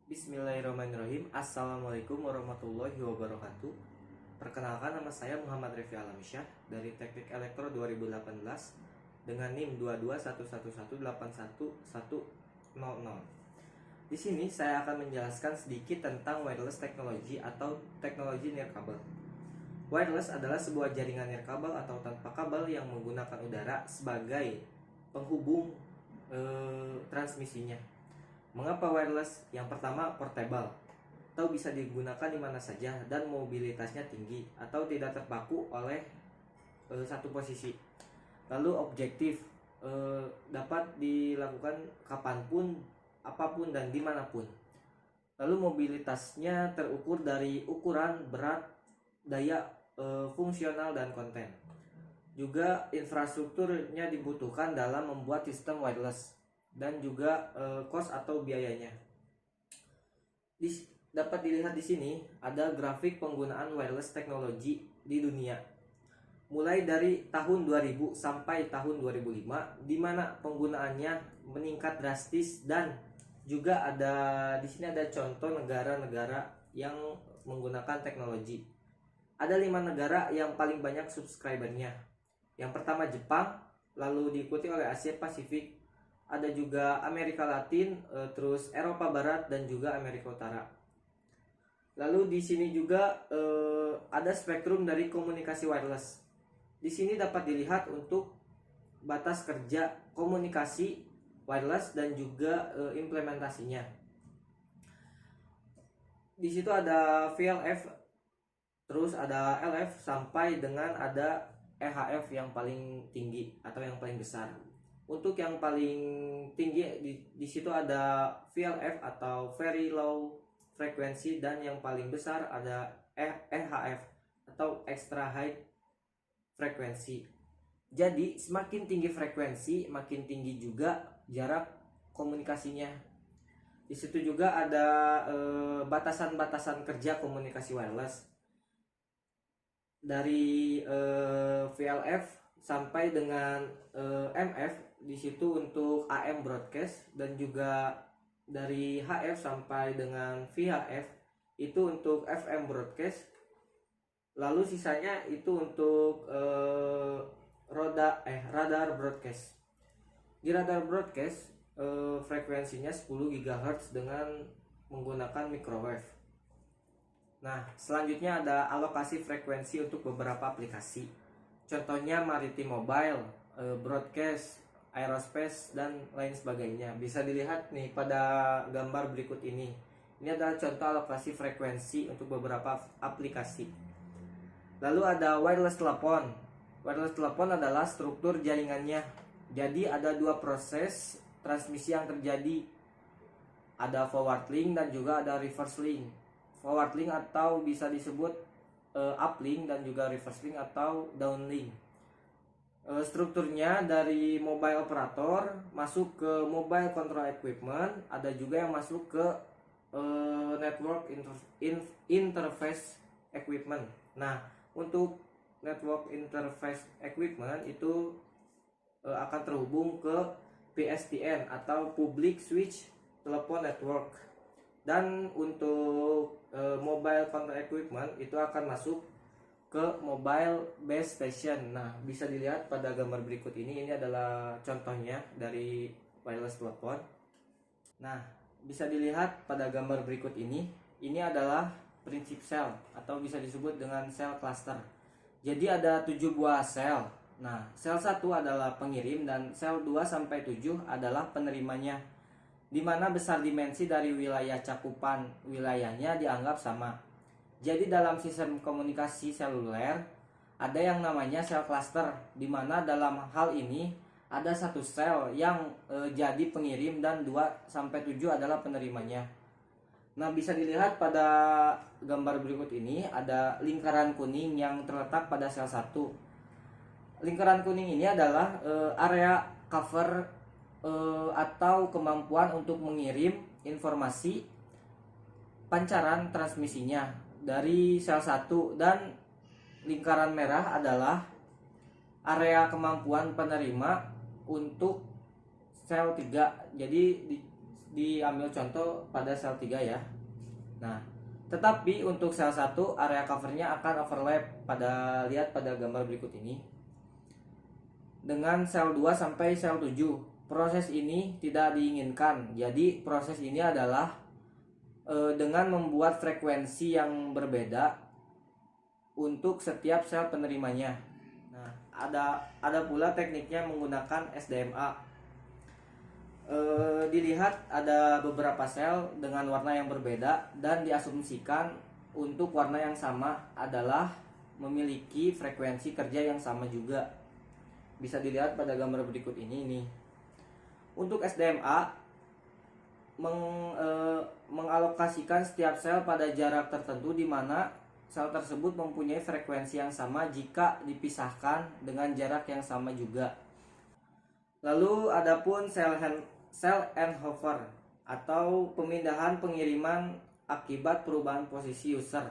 Bismillahirrahmanirrahim. Assalamualaikum warahmatullahi wabarakatuh. Perkenalkan, nama saya Muhammad Refi Alamsyah dari Teknik Elektro 2018 dengan NIM 22111811100. Di sini saya akan menjelaskan sedikit tentang wireless technology atau teknologi nirkabel. Wireless adalah sebuah jaringan nirkabel atau tanpa kabel yang menggunakan udara sebagai penghubung transmisinya. Mengapa wireless? Yang pertama, portable, atau bisa digunakan di mana saja dan mobilitasnya tinggi atau tidak terpaku oleh satu posisi. Lalu objektif, dapat dilakukan kapanpun, apapun dan dimanapun. Lalu mobilitasnya terukur dari ukuran, berat, daya, fungsional dan konten. Juga infrastrukturnya dibutuhkan dalam membuat sistem wireless dan juga cost atau biayanya. Dapat dilihat di sini ada grafik penggunaan wireless teknologi di dunia. Mulai dari tahun 2000 sampai tahun 2005 di mana penggunaannya meningkat drastis, dan juga ada di sini ada contoh negara-negara yang menggunakan teknologi. Ada 5 negara yang paling banyak subscribernya. Yang pertama Jepang, lalu diikuti oleh Asia Pasifik, ada juga Amerika Latin, terus Eropa Barat dan juga Amerika Utara. Lalu di sini juga ada spektrum dari komunikasi wireless. Di sini dapat dilihat untuk batas kerja komunikasi wireless dan juga implementasinya. Di situ ada VLF, terus ada LF sampai dengan ada EHF yang paling tinggi atau yang paling besar. Untuk yang paling tinggi di situ ada VLF atau very low frequency, dan yang paling besar ada EHF atau extra high frequency. Jadi semakin tinggi frekuensi, makin tinggi juga jarak komunikasinya. Di situ juga ada batasan-batasan kerja komunikasi wireless. Dari VLF sampai dengan MF, di situ untuk AM broadcast, dan juga dari HF sampai dengan VHF itu untuk FM broadcast. Lalu sisanya itu untuk radar broadcast. Di radar broadcast frekuensinya 10 GHz dengan menggunakan microwave. Nah, selanjutnya ada alokasi frekuensi untuk beberapa aplikasi. Contohnya maritime mobile, broadcast, aerospace dan lain sebagainya. Bisa dilihat nih pada gambar berikut ini. Ini adalah contoh alokasi frekuensi untuk beberapa aplikasi. Lalu ada wireless telepon. Wireless telepon adalah struktur jaringannya. Jadi ada dua proses transmisi yang terjadi. Ada forward link dan juga ada reverse link. Forward link atau bisa disebut uplink, dan juga reverse link atau downlink. Strukturnya dari mobile operator masuk ke mobile control equipment, ada juga yang masuk ke network interface equipment. Nah, untuk network interface equipment itu akan terhubung ke PSTN atau Public Switch Telephone Network, dan untuk mobile control equipment itu akan masuk ke mobile base station. Nah, bisa dilihat pada gambar berikut ini. Ini adalah contohnya dari wireless telepon. Nah, bisa dilihat pada gambar berikut ini. Ini adalah prinsip sel atau bisa disebut dengan sel cluster. Jadi ada 7 buah sel. Nah, sel 1 adalah pengirim dan sel 2 sampai 7 adalah penerimanya, di mana besar dimensi dari wilayah cakupan wilayahnya dianggap sama. Jadi dalam sistem komunikasi seluler ada yang namanya sel cluster, di mana dalam hal ini ada satu sel yang jadi pengirim dan 2 sampai 7 adalah penerimanya. Nah, bisa dilihat pada gambar berikut ini ada lingkaran kuning yang terletak pada sel 1. Lingkaran kuning ini adalah area cover atau kemampuan untuk mengirim informasi pancaran transmisinya dari sel 1, dan lingkaran merah adalah area kemampuan penerima untuk sel 3. Jadi diambil contoh pada sel 3 ya. Nah, tetapi untuk sel 1 area covernya akan overlap lihat pada gambar berikut ini dengan sel 2 sampai sel 7. Proses ini tidak diinginkan. Jadi proses ini adalah dengan membuat frekuensi yang berbeda untuk setiap sel penerimanya. Nah, ada pula tekniknya menggunakan SDMA. Dilihat ada beberapa sel dengan warna yang berbeda dan diasumsikan untuk warna yang sama adalah memiliki frekuensi kerja yang sama juga. Bisa dilihat pada gambar berikut ini nih. Untuk SDMA mengalokasikan setiap sel pada jarak tertentu di mana sel tersebut mempunyai frekuensi yang sama jika dipisahkan dengan jarak yang sama juga. Lalu adapun sel handhover atau pemindahan pengiriman akibat perubahan posisi user.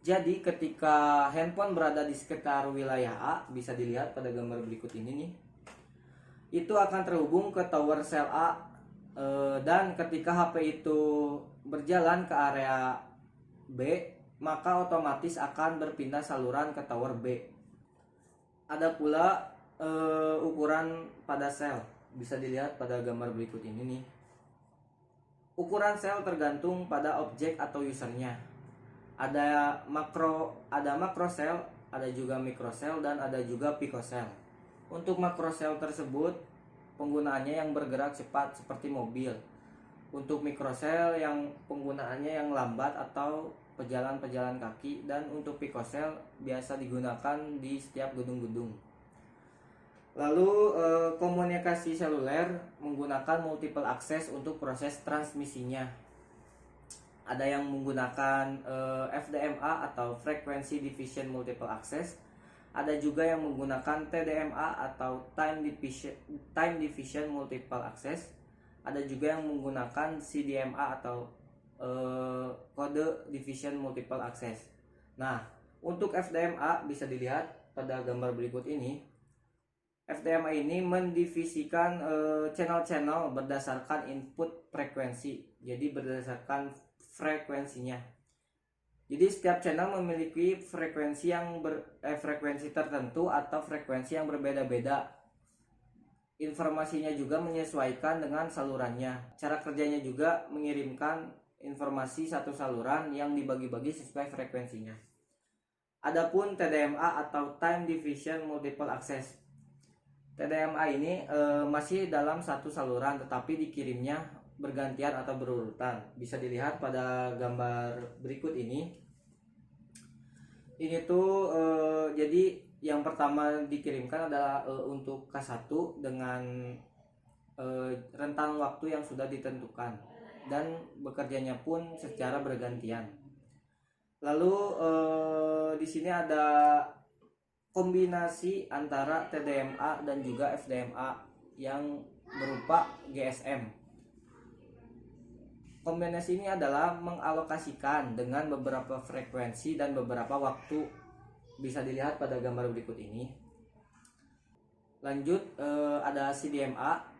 Jadi ketika handphone berada di sekitar wilayah A, bisa dilihat pada gambar berikut ini nih, itu akan terhubung ke tower sel A, dan ketika HP itu berjalan ke area B, maka otomatis akan berpindah saluran ke tower B. Ada pula ukuran pada sel, bisa dilihat pada gambar berikut ini nih. Ukuran sel tergantung pada objek atau usernya. Ada makro sel, ada juga mikrosel, dan ada juga pikosel. Untuk makrosel tersebut penggunaannya yang bergerak cepat seperti mobil. Untuk mikrosel yang penggunaannya yang lambat atau pejalan kaki, dan untuk pikosel biasa digunakan di setiap gedung-gedung. Lalu komunikasi seluler menggunakan multiple access untuk proses transmisinya. Ada yang menggunakan FDMA atau Frequency Division Multiple Access. Ada juga yang menggunakan TDMA atau Time Division Multiple Access. Ada juga yang menggunakan CDMA atau Code Division Multiple Access. Nah, untuk FDMA bisa dilihat pada gambar berikut ini. FDMA ini mendivisikan channel-channel berdasarkan input frekuensi. Jadi berdasarkan frekuensinya. Jadi setiap channel memiliki frekuensi frekuensi tertentu atau frekuensi yang berbeda-beda. Informasinya juga menyesuaikan dengan salurannya. Cara kerjanya juga mengirimkan informasi satu saluran yang dibagi-bagi sesuai frekuensinya. Adapun TDMA atau Time Division Multiple Access. TDMA ini masih dalam satu saluran tetapi dikirimnya bergantian atau berurutan. Bisa dilihat pada gambar berikut ini. Ini tuh jadi yang pertama dikirimkan adalah untuk K1 dengan rentang waktu yang sudah ditentukan dan bekerjanya pun secara bergantian. Lalu di sini ada kombinasi antara TDMA dan juga FDMA yang berupa GSM. Kombinasi ini adalah mengalokasikan dengan beberapa frekuensi dan beberapa waktu. Bisa dilihat pada gambar berikut ini. Lanjut ada CDMA.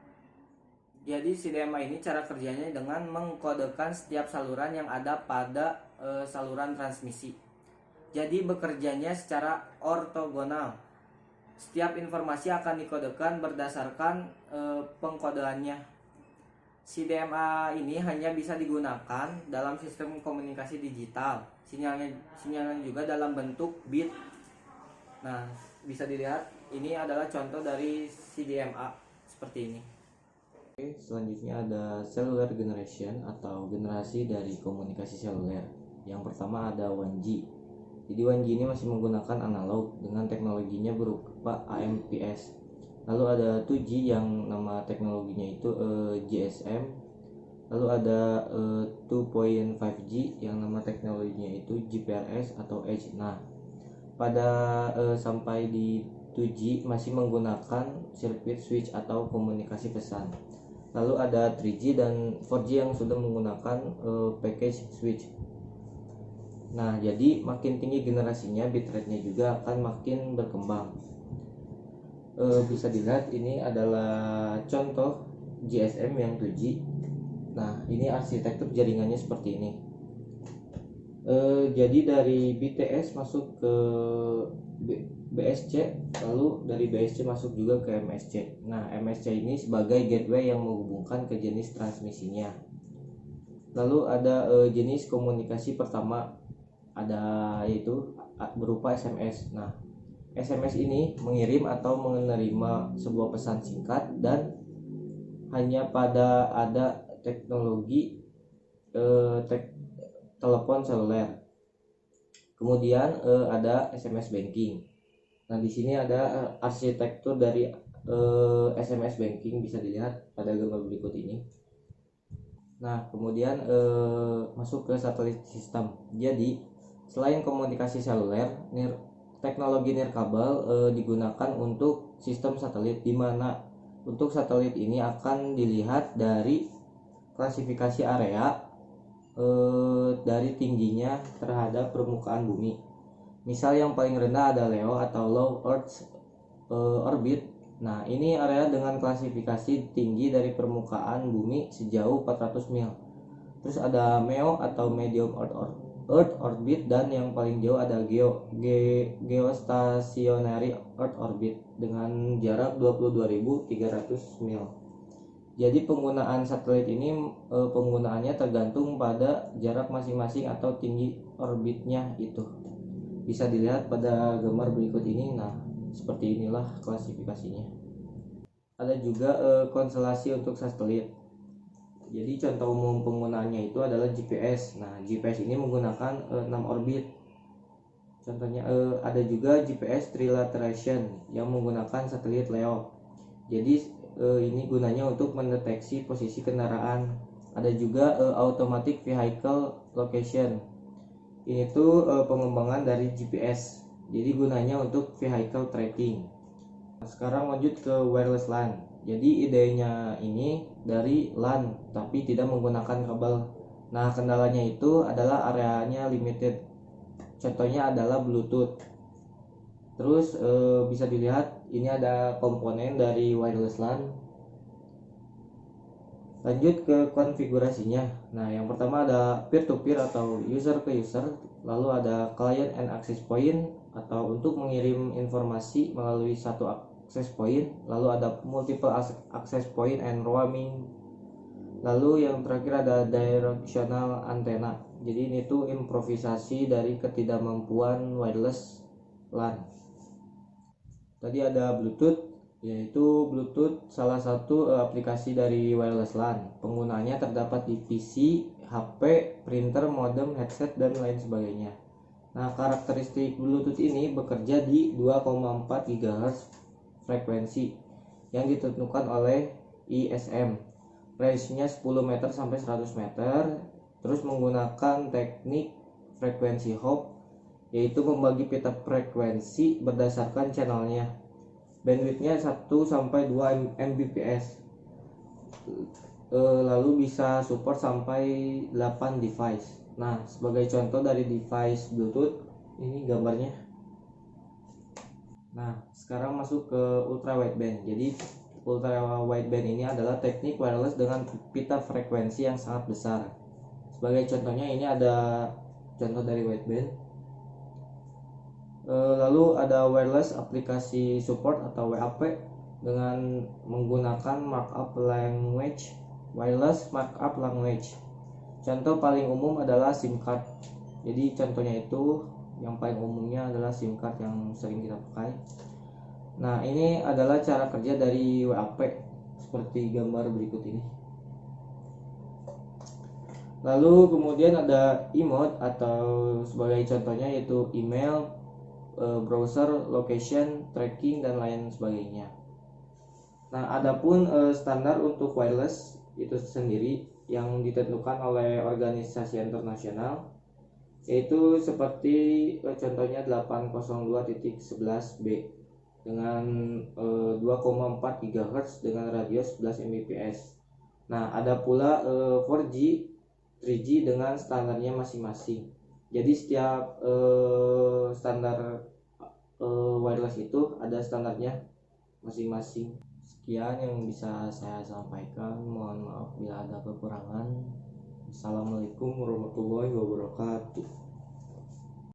Jadi CDMA ini cara kerjanya dengan mengkodekan setiap saluran yang ada pada saluran transmisi. Jadi bekerjanya secara ortogonal. Setiap informasi akan dikodekan berdasarkan pengkodeannya. CDMA ini hanya bisa digunakan dalam sistem komunikasi digital. Sinyalnya juga dalam bentuk bit. Nah, bisa dilihat ini adalah contoh dari CDMA seperti ini. Oke, selanjutnya ada cellular generation atau generasi dari komunikasi seluler. Yang pertama ada 1G. Jadi 1G ini masih menggunakan analog dengan teknologinya berupa AMPS. Lalu ada 2G yang nama teknologinya itu GSM. Lalu ada 2.5G yang nama teknologinya itu GPRS atau Edge. Nah, pada sampai di 2G masih menggunakan sirkuit switch atau komunikasi pesan. Lalu ada 3G dan 4G yang sudah menggunakan package switch. Nah, jadi makin tinggi generasinya, bitrate-nya juga akan makin berkembang. Bisa dilihat ini adalah contoh GSM yang 2G. Nah, ini arsitektur jaringannya seperti ini. Jadi dari BTS masuk ke BSC, lalu dari BSC masuk juga ke MSC. Nah, MSC ini sebagai gateway yang menghubungkan ke jenis transmisinya. Lalu ada jenis komunikasi pertama, ada yaitu berupa SMS. Nah, SMS ini mengirim atau menerima sebuah pesan singkat dan hanya pada ada teknologi telepon seluler. Kemudian ada SMS banking. Nah, di sini ada arsitektur dari SMS banking, bisa dilihat pada gambar berikut ini. Nah, kemudian masuk ke satelit sistem. Jadi, selain komunikasi seluler, teknologi nirkabel digunakan untuk sistem satelit, di mana untuk satelit ini akan dilihat dari klasifikasi area dari tingginya terhadap permukaan bumi. Misal yang paling rendah ada LEO atau Low Earth Orbit. Nah, ini area dengan klasifikasi tinggi dari permukaan bumi sejauh 400 mil. Terus ada MEO atau Medium Earth Orbit, dan yang paling jauh ada Geostationary Earth Orbit dengan jarak 22.300 mil. Jadi penggunaan satelit ini penggunaannya tergantung pada jarak masing-masing atau tinggi orbitnya itu. Bisa dilihat pada gambar berikut ini. Nah, seperti inilah klasifikasinya. Ada juga konstelasi untuk satelit. Jadi contoh umum penggunaannya itu adalah GPS. Nah, GPS ini menggunakan 6 orbit. Contohnya ada juga GPS trilateration yang menggunakan satelit LEO. Jadi ini gunanya untuk mendeteksi posisi kendaraan. Ada juga automatic vehicle location. Ini tuh pengembangan dari GPS. Jadi gunanya untuk vehicle tracking. Nah, sekarang lanjut ke wireless LAN. Jadi idenya ini dari LAN tapi tidak menggunakan kabel. Nah, kendalanya itu adalah areanya limited. Contohnya adalah Bluetooth. Terus bisa dilihat ini ada komponen dari wireless LAN. Lanjut ke konfigurasinya. Nah, yang pertama ada peer to peer atau user ke user, lalu ada client and access point atau untuk mengirim informasi melalui satu access point, lalu ada multiple access point and roaming. Lalu yang terakhir ada directional antenna. Jadi ini tuh improvisasi dari ketidakmampuan wireless LAN. Tadi ada Bluetooth, yaitu Bluetooth salah satu aplikasi dari wireless LAN. Penggunaannya terdapat di PC, HP, printer, modem, headset, dan lain sebagainya. Nah, karakteristik Bluetooth ini bekerja di 2,4 GHz frekuensi yang ditentukan oleh ISM. Range-nya 10 meter sampai 100 meter. Terus menggunakan teknik frekuensi hop, yaitu membagi pita frekuensi berdasarkan channelnya. Bandwidthnya 1 sampai 2 Mbps. Lalu bisa support sampai 8 device. Nah, sebagai contoh dari device Bluetooth, ini gambarnya. Nah, sekarang masuk ke ultra wideband. Jadi ultra wideband ini adalah teknik wireless dengan pita frekuensi yang sangat besar. Sebagai contohnya ini ada contoh dari wideband. Lalu ada wireless aplikasi support atau WAP dengan menggunakan markup language, wireless markup language. Contoh paling umum adalah SIM card. Jadi contohnya itu yang paling umumnya adalah SIM card yang sering kita pakai. Nah, ini adalah cara kerja dari WAP seperti gambar berikut ini. Lalu kemudian ada e-mode atau sebagai contohnya yaitu email, browser, location, tracking, dan lain sebagainya. Nah, adapun standar untuk wireless itu sendiri yang ditentukan oleh organisasi internasional, yaitu seperti contohnya 802.11b dengan 2,4 GHz dengan radius 11 Mbps. Nah, ada pula 4G, 3G dengan standarnya masing-masing. Jadi setiap standar wireless itu ada standarnya masing-masing. Sekian yang bisa saya sampaikan. Mohon maaf bila ada kekurangan. Assalamualaikum warahmatullahi wabarakatuh.